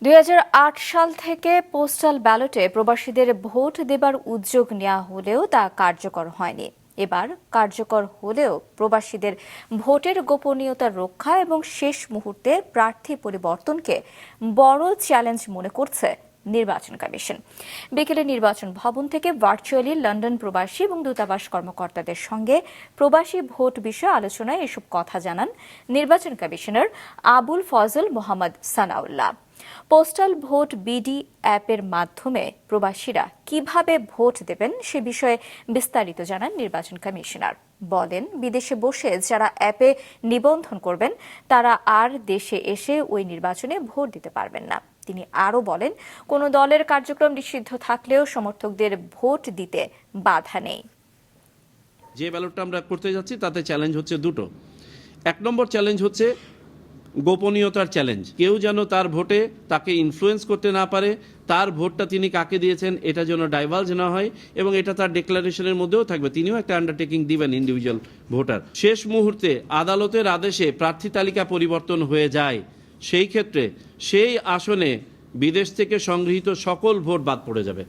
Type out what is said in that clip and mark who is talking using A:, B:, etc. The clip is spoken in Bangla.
A: ২০০৮ সাল থেকে পোস্টাল ব্যালটে প্রবাসীদের ভোট দেবার উদ্যোগ নেওয়া হলেও তা কার্যকর হয়নি। এবার কার্যকর হলেও প্রবাসীদের ভোটের গোপনীয়তা রক্ষা এবং শেষ মুহূর্তে প্রার্থী পরিবর্তনকে বড় চ্যালেঞ্জ মনে করছে নির্বাচন কমিশন। বিকেলে নির্বাচন ভবন থেকে ভার্চুয়ালি লন্ডন প্রবাসী এবং দূতাবাস কর্মকর্তাদের সঙ্গে প্রবাসী ভোট বিষয়ে আলোচনায় এসব কথা জানান নির্বাচন commissioner Abul Fazal Mohammad Sanaullah. Postal vote BD অ্যাপের মাধ্যমে প্রবাসীরা কিভাবে ভোট দেবেন সে বিষয়ে বিস্তারিত জানান নির্বাচন কমিশনার। বলেন, বিদেশে বসে যারা অ্যাপে নিবন্ধন করবেন তারা আর দেশে এসে ওই নির্বাচনে ভোট দিতে পারবেন না। তিনি আরও বলেন, কোনো দলের কার্যক্রম নিষিদ্ধ থাকলেও সমর্থকদের ভোট দিতে বাধা নেই।
B: যে ব্যালটটা আমরা করতে যাচ্ছি তাতে চ্যালেঞ্জ হচ্ছে দুটো। এক নম্বর চ্যালেঞ্জ হচ্ছে গোপনীয়তার চ্যালেঞ্জ। কেউ যেন তার ভোটে তাকে ইনফ্লুয়েন্স করতে না পারে, তার ভোটটা তিনি কাকে দিয়েছেন এটা যেন ডাইভালজ না হয়, এবং এটা তার ডিক্লারেশনের মধ্যেও থাকবে। তিনিও একটা আন্ডারটেকিং দিবেন ইন্ডিভিজুয়াল ভোটার। শেষ মুহূর্তে আদালতের আদেশে প্রার্থী তালিকা পরিবর্তন হয়ে যায়, সেই ক্ষেত্রে সেই আসনে বিদেশ থেকে সংগৃহীত সকল ভোট বাদ পড়ে যাবে।